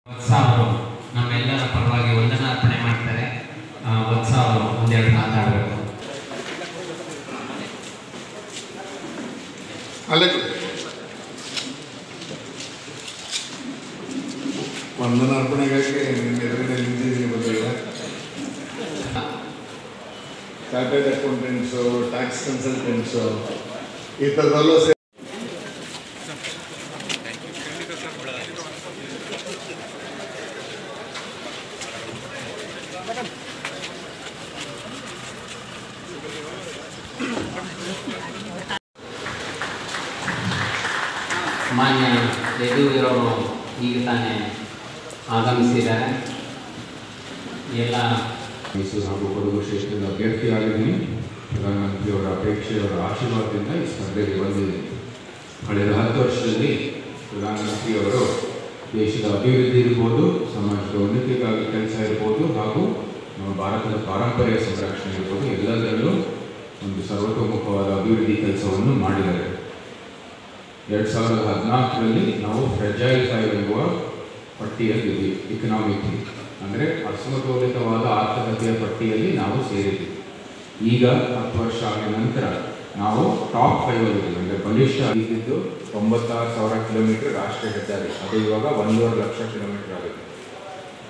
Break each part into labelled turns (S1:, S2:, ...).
S1: ವತ್ಸ ಅವರು ನಮ್ಮೆಲ್ಲರ ಪರವಾಗಿ ವಂದನಾ ಅರ್ಪಣೆ ಮಾಡ್ತಾರೆ. ವತ್ಸ ಅವರು ಒಂದೆರಡು ಮಾತಾಡಬೇಕು.
S2: ವಂದನಾ ಅರ್ಪಣೆಗಾಗಿ ನಿಮ್ಮ ಎದುರಿನಲ್ಲಿ ನಿಂತಿದ್ದೀನಿ. ಬಂದಿಲ್ಲ ಚಾರ್ಟರ್ಡ್ ಅಕೌಂಟೆಂಟ್ಸು, ಟ್ಯಾಕ್ಸ್ ಕನ್ಸಲ್ಟೆಂಟ್ಸು ಈ ಥರದಲ್ಲೂ
S1: ಮಾನ್ಯ ಯದುವೀರವರು ಈಗ ತಾನೇ ಆಗಮಿಸಿದ್ದಾರೆ. ಎಲ್ಲ
S3: ಮೈಸೂರು ಹಾಗೂ ಕೊಡಗು ಕ್ಷೇತ್ರದ ಅಭ್ಯರ್ಥಿಯಾಗಿದ್ದೀನಿ. ಪ್ರಧಾನಮಂತ್ರಿಯವರ ಅಪೇಕ್ಷೆಯವರ ಆಶೀರ್ವಾದದಿಂದ ಈ ಸ್ಪರ್ಧೆಗೆ ಬಂದಿದ್ದೀನಿ. ಕಳೆದ 10 ವರ್ಷದಲ್ಲಿ ಪ್ರಧಾನಮಂತ್ರಿಯವರು ದೇಶದ ಅಭಿವೃದ್ಧಿ ಇರ್ಬೋದು, ಸಮಾಜದ ಉನ್ನತಿಗಾಗಿ ಕೆಲಸ ಇರ್ಬೋದು, ಹಾಗೂ ನಮ್ಮ ಭಾರತದ ಪಾರಂಪರ್ಯ ಸಂರಕ್ಷಣೆ ಇರ್ಬೋದು, ಎಲ್ಲದರಲ್ಲೂ ಒಂದು ಸರ್ವತೋಮುಖವಾದ ಅಭಿವೃದ್ಧಿ ಕೆಲಸವನ್ನು ಮಾಡಿದ್ದಾರೆ. 2014ರಲ್ಲಿ ನಾವು ಫ್ರೆಜೈಲ್ 5 ಎಂಬುವ ಪಟ್ಟಿಯಲ್ಲಿ ಇಕನಾಮಿಕ್ ಅಂದರೆ ಅಸಮತೋಲಿತವಾದ ಆರ್ಥಿಕತೆಯ ಪಟ್ಟಿಯಲ್ಲಿ ನಾವು ಸೇರಿದ್ವಿ. ಈಗ 10 ವರ್ಷ ಆದ ನಂತರ ನಾವು ಟಾಪ್ 5 ಅಂದರೆ ಬಲಿಷ್ಠ ಇದ್ದಿದ್ದು 96,000 ಕಿಲೋಮೀಟರ್ ರಾಷ್ಟ್ರೀಯ ಹೆದ್ದಾರಿ, ಅದು ಇವಾಗ 1.5 ಲಕ್ಷ ಕಿಲೋಮೀಟರ್ ಆಗುತ್ತೆ.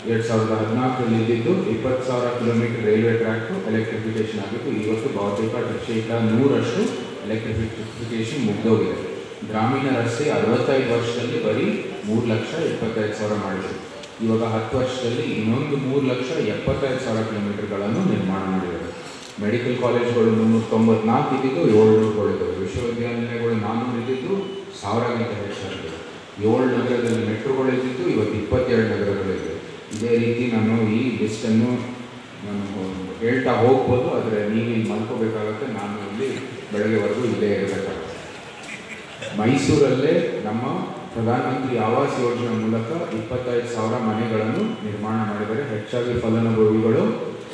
S3: 2014ರಲ್ಲಿ ಇದ್ದಿದ್ದು 20,000 ಕಿಲೋಮೀಟರ್ ರೈಲ್ವೆ ಟ್ರ್ಯಾಕ್ ಎಲೆಕ್ಟ್ರಿಫಿಕೇಶನ್ ಆಗಿತ್ತು. ಇವತ್ತು ಬಹುತೇಕ 100% ಎಲೆಕ್ಟ್ರಿಫಿಕೇಶನ್ ಮುಗಿದೋಗಿದೆ. ಗ್ರಾಮೀಣ ರಸ್ತೆ 65 ವರ್ಷದಲ್ಲಿ ಬರೀ 3,25,000 ಮಾಡಿದರು. ಇವಾಗ 10 ವರ್ಷದಲ್ಲಿ ಇನ್ನೊಂದು 3,75,000 ಕಿಲೋಮೀಟರ್ಗಳನ್ನು ನಿರ್ಮಾಣ ಮಾಡಿದ್ದಾರೆ. ಮೆಡಿಕಲ್ ಕಾಲೇಜ್ಗಳು 394 ಇದ್ದಿದ್ದು 700 ವಿಶ್ವವಿದ್ಯಾನಿಲಯಗಳು 400 ಇದ್ದಿದ್ದು 1000ಗಿಂತ ಹೆಚ್ಚಾಗಿದೆ. 7 ನಗರದಲ್ಲಿ ಮೆಟ್ರೋಗಳು ಇದ್ದಿದ್ದು ಇವತ್ತು 22 ನಗರಗಳಿವೆ. ಇದೇ ರೀತಿ ನಾನು ಈ ಲಿಸ್ಟನ್ನು ಹೇಳ್ತಾ ಹೋಗ್ಬೋದು, ಆದರೆ ನೀವು ಇಲ್ಲಿ ಮಲ್ಕೋಬೇಕಾಗತ್ತೆ. ನಾನು ಇಲ್ಲಿ ಬೆಳಗ್ಗೆವರೆಗೂ ಇಲ್ಲೇ ಇರಬೇಕಾಗುತ್ತೆ. ಮೈಸೂರಲ್ಲೇ ನಮ್ಮ ಪ್ರಧಾನಮಂತ್ರಿ ಆವಾಸ್ ಯೋಜನೆ ಮೂಲಕ 25,000 ಮನೆಗಳನ್ನು ನಿರ್ಮಾಣ ಮಾಡಿದರೆ. ಹೆಚ್ಚಾಗಿ ಫಲಾನುಭವಿಗಳು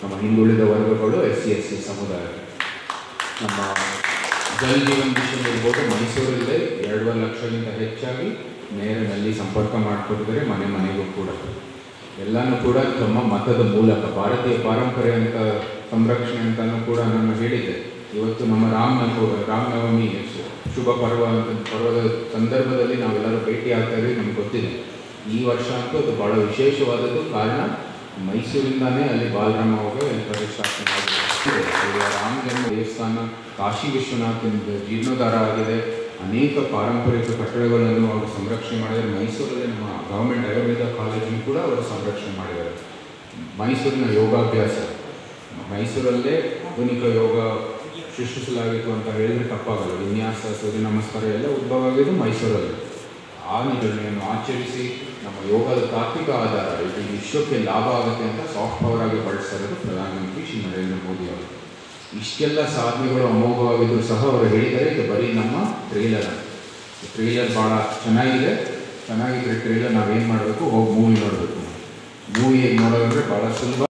S3: ನಮ್ಮ ಹಿಂದುಳಿದ ವರ್ಗಗಳು, SC/ST ಸಮುದಾಯ. ನಮ್ಮ ಜಲ್ ಜೀವನ್ ಮಿಷನ್ ಇರ್ಬೋದು, ಮೈಸೂರಲ್ಲೇ 2.5 ಲಕ್ಷಕ್ಕಿಂತ ಹೆಚ್ಚಾಗಿ ನೇರನಲ್ಲಿ ಸಂಪರ್ಕ ಮಾಡಿಕೊಟ್ಟಿದ್ದಾರೆ, ಮನೆ ಮನೆಗೂ ಕೂಡ. ಎಲ್ಲನೂ ಕೂಡ ತಮ್ಮ ಮತದ ಮೂಲಕ ಭಾರತೀಯ ಪಾರಂಪರ್ಯ ಅಂತ ಸಂರಕ್ಷಣೆ ಅಂತಲೂ ಕೂಡ ನಾನು ಹೇಳಿದ್ದೆ. ಇವತ್ತು ನಮ್ಮ ರಾಮನವಮಿ ಶುಭ ಪರ್ವದ ಸಂದರ್ಭದಲ್ಲಿ ನಾವೆಲ್ಲರೂ ಭೇಟಿ ಆಗ್ತಾ ಇದ್ದೀವಿ, ನಮ್ಗೆ ಗೊತ್ತಿದೆ. ಈ ವರ್ಷ ಅಂತೂ ಅದು ಭಾಳ ವಿಶೇಷವಾದದ್ದು. ಕಾರಣ ಮೈಸೂರಿಂದಾನೇ ಅಲ್ಲಿ ಬಾಲರಾಮ ಹೋಗಿ ಪ್ರತಿಷ್ಠಾಪನೆ ಆಗಿದೆ. ರಾಮ ಜನ್ಮ ದೇವಸ್ಥಾನ, ಕಾಶಿ ವಿಶ್ವನಾಥನ ಜೀರ್ಣೋದ್ಧಾರ ಆಗಿದೆ. ಅನೇಕ ಪಾರಂಪರಿಕ ಕಟ್ಟಡಗಳನ್ನು ಅವರು ಸಂರಕ್ಷಣೆ ಮಾಡಿದ್ದಾರೆ. ಮೈಸೂರಲ್ಲಿ ನಮ್ಮ ಗೌರ್ಮೆಂಟ್ ಆಯುರ್ವೇದ ಕಾಲೇಜನ್ನು ಕೂಡ ಅವರು ಸಂರಕ್ಷಣೆ ಮಾಡಿದ್ದಾರೆ. ಮೈಸೂರಿನ ಯೋಗಾಭ್ಯಾಸ, ಮೈಸೂರಲ್ಲೇ ಆಧುನಿಕ ಯೋಗ ಸೃಷ್ಟಿಸಲಾಗಿತ್ತು ಅಂತ ಹೇಳಿದರೆ ತಪ್ಪಾಗಲ್ಲ. ವಿನ್ಯಾಸ, ಸೂರ್ಯ ನಮಸ್ಕಾರ ಎಲ್ಲ ಉದ್ಭವ ಆಗಿದ್ದು ಮೈಸೂರಲ್ಲಿ. ಆ ನಿರ್ಣಯವನ್ನು ಆಚರಿಸಿ ನಮ್ಮ ಯೋಗದ ತಾತ್ವಿಕ ಆಧಾರ ಇದು ವಿಶ್ವಕ್ಕೆ ಲಾಭ ಆಗುತ್ತೆ ಅಂತ ಸಾಫ್ಟ್ ಪವರ್ ಆಗಿ ಬಳಸ್ತಾ ಇರೋದು ಪ್ರಧಾನಮಂತ್ರಿ ಶ್ರೀ ನರೇಂದ್ರ ಮೋದಿ ಅವರು. ಇಷ್ಟೆಲ್ಲ ಸಾಧನೆಗಳು ಅಮೋಘವಾಗಿದ್ದರೂ ಸಹ ಅವರು ಹೇಳಿದ್ದಾರೆ, ಇದು ಬರೀ ನಮ್ಮ ಟ್ರೇಲರ್. ಟ್ರೇಲರ್ ಭಾಳ ಚೆನ್ನಾಗಿದ್ದರೆ ಟ್ರೇಲರ್ ನಾವೇನು ಮಾಡಬೇಕು, ಹೋಗಿ ಮೂವಿ ನೋಡಬೇಕು. ಮೂವಿ ಹೇಗೆ ನೋಡೋದಂದರೆ ಭಾಳ ಸುಲಭ.